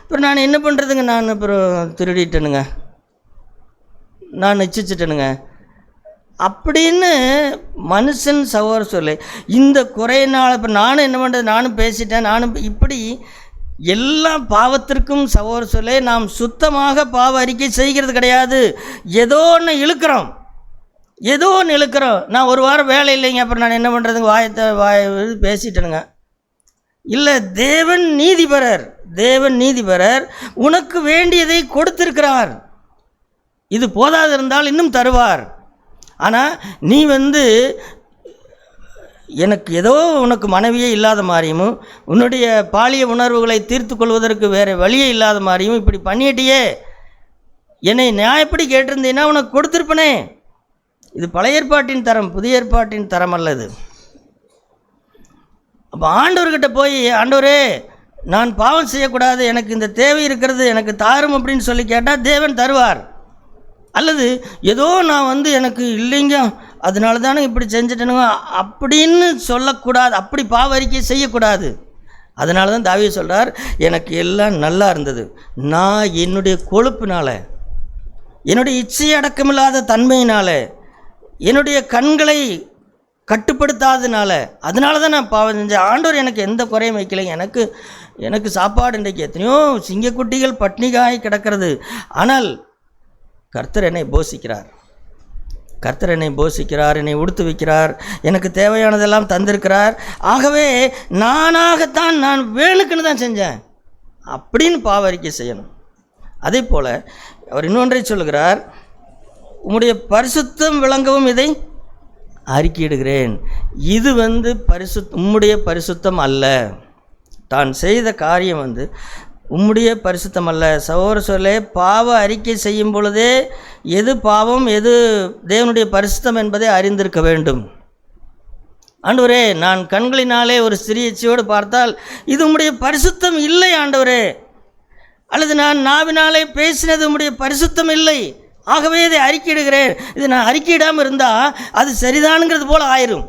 அப்புறம் நான் என்ன பண்ணுறதுங்க, நான் அப்புறம் திருடிட்டேனுங்க, நான் இச்சிச்சிட்டேனுங்க அப்படின்னு மனுஷன் சகோதர சொல்லு. இந்த குறையினால் இப்போ நானும் என்ன பண்ணுறது, நானும் பேசிட்டேன், நானும் இப்படி எல்லா பாவத்திற்கும் சகோதர சொல்லே நாம் சுத்தமாக பாவ அறிக்கை செய்கிறது கிடையாது. ஏதோ ஒன்று இழுக்கிறோம். நான் ஒரு வாரம் வேலை இல்லைங்க, அப்புறம் நான் என்ன பண்ணுறதுங்க, வாயை பேசிட்டேனுங்க. இல்லை, தேவன் நீதிபரர் உனக்கு வேண்டியதை கொடுத்திருக்கிறார். இது போதாது இருந்தால் இன்னும் தருவார். ஆனால் நீ எனக்கு ஏதோ உனக்கு மனைவியே இல்லாத மாதிரியும் உன்னுடைய பாலிய உணர்வுகளை தீர்த்து கொள்வதற்கு வேறு வழியே இல்லாத மாதிரியும் இப்படி பண்ணிட்டியே. என்னை நியாயப்படி கேட்டிருந்தீன்னா உனக்கு கொடுத்துருப்பனே. இது பழைய ஏற்பாட்டின் தரம், புதிய ஏற்பாட்டின் தரம் அல்லது. அப்போ ஆண்டவர்கிட்ட போய், ஆண்டவரே நான் பாவம் செய்யக்கூடாது, எனக்கு இந்த தேவை இருக்கிறது, எனக்கு தாரும் அப்படின்னு சொல்லி கேட்டால் தேவன் தருவார். அல்லது ஏதோ நான் எனக்கு இல்லைங்க அதனால தானே இப்படி செஞ்சுட்டேனுங்க அப்படின்னு சொல்லக்கூடாது. அப்படி பாவ அறிக்கை செய்யக்கூடாது. அதனால தான் தாவீது சொல்கிறார், எனக்கு எல்லாம் நல்லா இருந்தது, நான் என்னுடைய கொழுப்பினால், என்னுடைய இச்சை அடக்கமில்லாத தன்மையினால், என்னுடைய கண்களை கட்டுப்படுத்தாதனால, அதனால தான் நான் பாவம் செஞ்சேன். ஆண்டவர் எனக்கு எந்த குறையும் வைக்கலைங்க. எனக்கு சாப்பாடு இன்றைக்கு எத்தனையோ சிங்கக்குட்டிகள் பட்னிகாய் கிடக்கிறது. ஆனால் கர்த்தர் என்னை போஷிக்கிறார், என்னை உடுத்து வைக்கிறார், எனக்கு தேவையானதெல்லாம் தந்திருக்கிறார். ஆகவே நானாகத்தான், நான் வேணுக்குன்னு தான் செஞ்சேன் அப்படின்னு பாவ அறிக்கை செய்யணும். அதே போல் அவர் இன்னொன்றை சொல்லுகிறார், உம்முடைய பரிசுத்தம் விளங்கவும் இதை அறிக்கையிடுகிறேன். இது உம்முடைய பரிசுத்தம் அல்ல. தான் செய்த காரியம் உம்முடைய பரிசுத்தம் அல்ல. சகோதர சொல்லே, பாவ அறிக்கை செய்யும் பொழுதே எது பாவம் எது தேவனுடைய பரிசுத்தம் என்பதை அறிந்திருக்க வேண்டும். ஆண்டவரே, நான் கண்களினாலே ஒரு சிறியச்சியோடு பார்த்தால் இது உம்முடைய பரிசுத்தம் இல்லை ஆண்டவரே, அல்லது நான் நாவினாலே பேசினது உம்முடைய பரிசுத்தம் இல்லை, ஆகவே இதை அறிக்கையிடுகிறேன். இது நான் அறிக்கையிடாமல் இருந்தால் அது சரிதானுங்கிறது போல் ஆயிரும்.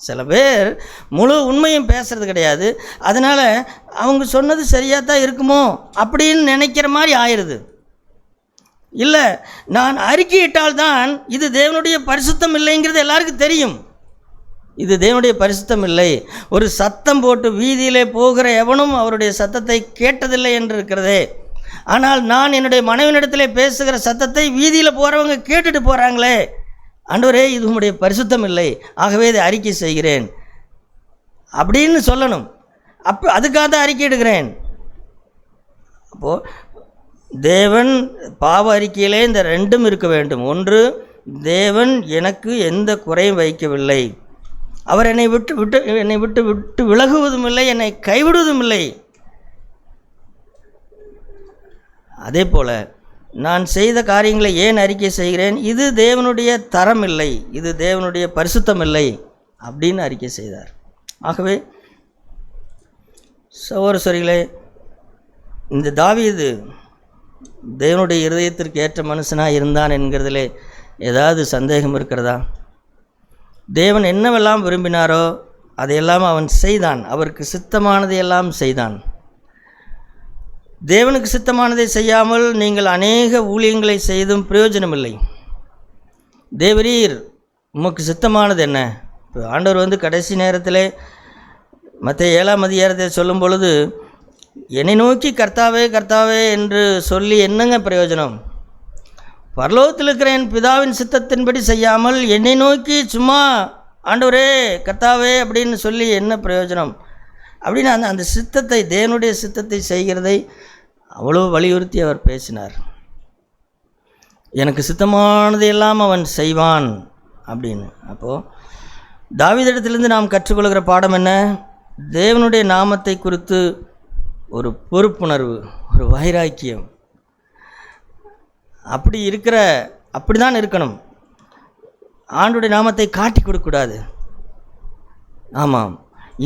சில பேர் முழு உண்மையும் பேசுறது கிடையாது, அதனால் அவங்க சொன்னது சரியாக தான் இருக்குமோ அப்படின்னு நினைக்கிற மாதிரி ஆயிடுது. இல்லை, நான் அறிக்கையிட்டால்தான் இது தேவனுடைய பரிசுத்தம் இல்லைங்கிறது எல்லாருக்கும் தெரியும். இது தேவனுடைய பரிசுத்தம் இல்லை. ஒரு சத்தம் போட்டு வீதியிலே போகிற எவனும் அவருடைய சத்தத்தை கேட்டதில்லை என்று இருக்கிறதே. ஆனால் நான் என்னுடைய மனைவியிடத்திலே பேசுகிற சத்தத்தை வீதியில் போகிறவங்க கேட்டுட்டு போகிறாங்களே. ஆண்டவரே, இது உம்முடைய பரிசுத்தம் இல்லை, ஆகவே இதை அறிக்கை செய்கிறேன் அப்படின்னு சொல்லணும். அதுக்காக தான் அறிக்கை எடுக்கிறேன். அப்போது தேவன் பாவ அறிக்கையிலே இந்த ரெண்டும் இருக்க வேண்டும். ஒன்று, தேவன் எனக்கு எந்த குறையும் வைக்கவில்லை, அவர் என்னை விட்டு விலகுவதும் இல்லை, என்னை கைவிடுவதும் இல்லை. அதே போல் நான் செய்த காரியங்களை ஏன் அறிக்கை செய்கிறேன்? இது தேவனுடைய தரம் இல்லை, இது தேவனுடைய பரிசுத்தம் இல்லை அப்படின்னு அறிக்கை செய்தார். ஆகவே சகோதரர்களே, இந்த தாவீது தேவனுடைய இருதயத்திற்கு ஏற்ற மனுஷனாக இருந்தான் என்கிறதிலே ஏதாவது சந்தேகம் இருக்கிறதா? தேவன் என்னவெல்லாம் விரும்பினாரோ அதையெல்லாம் அவன் செய்தான். அவருக்கு சித்தமானதையெல்லாம் செய்தான். தேவனுக்கு சித்தமானதை செய்யாமல் நீங்கள் அநேக ஊழியங்களை செய்தும் பிரயோஜனமில்லை. தேவரீர் உமக்கு சித்தமானது என்ன? இப்போ ஆண்டவர் கடைசி நேரத்தில் மத்திய 7ஆம் அதிகாரத்தை சொல்லும் பொழுது, என்னை நோக்கி கர்த்தாவே கர்த்தாவே என்று சொல்லி என்னங்க பிரயோஜனம்? பரலோகத்தில் இருக்கிற என் பிதாவின் சித்தத்தின்படி செய்யாமல் என்னை நோக்கி சும்மா ஆண்டவரே கர்த்தாவே அப்படின்னு சொல்லி என்ன பிரயோஜனம் அப்படின்னு அந்த சித்தத்தை, தேவனுடைய சித்தத்தை செய்கிறதை அவ்வளோ வலியுறுத்தி அவர் பேசினார். எனக்கு சித்தமானதையெல்லாம் அவன் செய்வான் அப்படின்னு. அப்போது தாவீதிடத்திலிருந்து நாம் கற்றுக்கொள்கிற பாடம் என்ன? தேவனுடைய நாமத்தை குறித்து ஒரு பொறுப்புணர்வு, ஒரு வைராக்கியம். அப்படி தான் இருக்கணும். ஆண்டுடைய நாமத்தை காட்டி கொடுக்கக்கூடாது. ஆமாம்,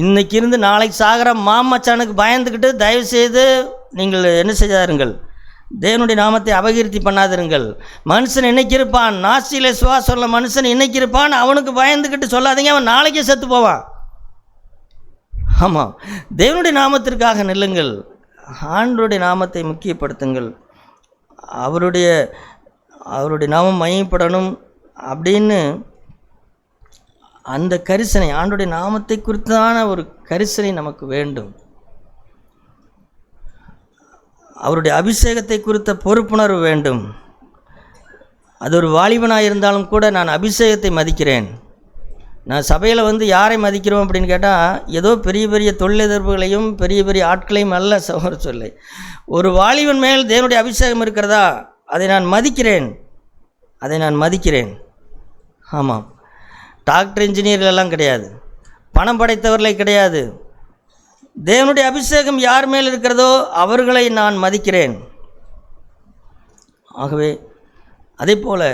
இன்னைக்கு இருந்து நாளைக்கு சாகிற மாமச்சானுக்கு பயந்துக்கிட்டு தயவுசெய்து நீங்கள் என்ன செய்யாருங்கள்? தேவனுடைய நாமத்தை அபகீர்த்தி பண்ணாதிருங்கள். மனுஷன் இன்னைக்கு இருப்பான், நாசியிலே சுவாசம் உள்ள மனுஷன் இன்னைக்கு இருப்பான், அவனுக்கு பயந்துக்கிட்டு சொல்லாதீங்க, அவன் நாளைக்கே செத்து போவான். ஆமாம், தேவனுடைய நாமத்திற்காக நில்லுங்கள், ஆண்டவருடைய நாமத்தை முக்கியப்படுத்துங்கள், அவருடைய நாமம் மையப்படணும் அப்படின்னு அந்த கரிசனை, ஆண்டவருடைய நாமத்தை குறித்தான ஒரு கரிசனை நமக்கு வேண்டும். அவருடைய அபிஷேகத்தை குறித்த பொறுப்புணர்வு வேண்டும். அது ஒரு வாலிபனாக இருந்தாலும் கூட நான் அபிஷேகத்தை மதிக்கிறேன். நான் சபையில் யாரை மதிக்கிறோம் அப்படின்னு கேட்டால், ஏதோ பெரிய பெரிய தொழிலதிர்வுகளையும் பெரிய பெரிய ஆட்களையும் அல்ல சகோதர சொல்லை. ஒரு வாலிபன் மேல் தேவனுடைய அபிஷேகம் இருக்கிறதா, அதை நான் மதிக்கிறேன். ஆமாம், டாக்டர் இன்ஜினியர்களெல்லாம் கிடையாது, பணம் படைத்தவர்களை கிடையாது. தேவனுடைய அபிஷேகம் யார் மேல் இருக்கிறதோ அவர்களை நான் மதிக்கிறேன். ஆகவே அதே போல்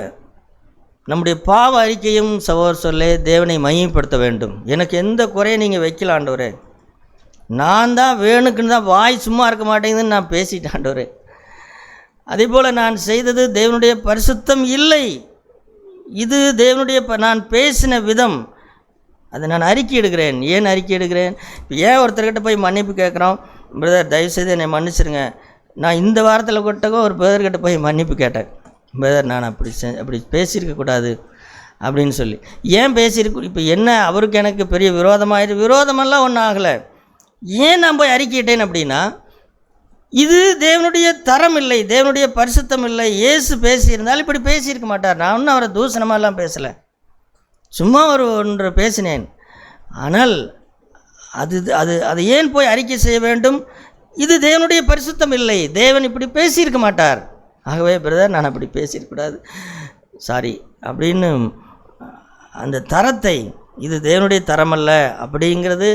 நம்முடைய பாவ அறிக்கையும் சகோதர சொல்லே தேவனை மையப்படுத்த வேண்டும். எனக்கு எந்த குறையை நீங்கள் வைக்கல ஆண்டவரே, நான் தான் வேணுக்குன்னு தான் வாய் சும்மா இருக்க மாட்டேங்குதுன்னு நான் பேசிட்டேன் ஆண்டவரே. அதே போல் நான் செய்தது தேவனுடைய பரிசுத்தம் இல்லை, இது தேவனுடைய நான் பேசின விதம், அதை நான் அறிக்கை எடுக்கிறேன். ஏன் அறிக்கை எடுக்கிறேன்? இப்போ ஏன் ஒருத்தர்கிட்ட போய் மன்னிப்பு கேட்குறோம்? பிரதர் தயவுசெய்து என்னை மன்னிச்சிருங்க. நான் இந்த வாரத்தில் கொட்டக்கோ ஒரு பிரதர்கிட்ட போய் மன்னிப்பு கேட்டேன், பிரதர் நான் அப்படி பேசியிருக்கக்கூடாது அப்படின்னு சொல்லி. ஏன் பேசியிருக்கு? இப்போ என்ன அவருக்கு எனக்கு பெரிய விரோதமெல்லாம் ஒன்றும் ஆகலை. ஏன் நான் போய் அறிக்கையிட்டேன் அப்படின்னா, இது தேவனுடைய தரம் இல்லை, தேவனுடைய பரிசுத்தம் இல்லை. இயேசு பேசியிருந்தால் இப்படி பேசியிருக்க மாட்டார். நான் ஒன்றும் அவரை தூசணமாலாம் பேசலை, சும்மா ஒன்று பேசினேன். ஆனால் அது ஏன் போய் அறிக்கை செய்ய வேண்டும்? இது தேவனுடைய பரிசுத்தம் இல்லை, தேவன் இப்படி பேசியிருக்க மாட்டார். ஆகவே பிரதர் நான் அப்படி பேசியிருக்கூடாது, சாரி அப்படின்னு அந்த தரத்தை, இது தேவனுடைய தரம் அல்ல அப்படிங்கிறது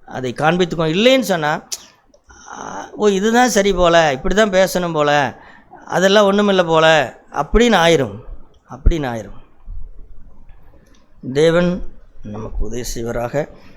அதை காண்பித்துக்கோ. இல்லைன்னு சொன்னால், ஓ இதுதான் சரி போல், இப்படி தான் பேசணும் போல், அதெல்லாம் ஒன்றுமில்லை போல் அப்படின்னு ஆயிரும். தேவன் நமக்கு உதவி செய்வராக.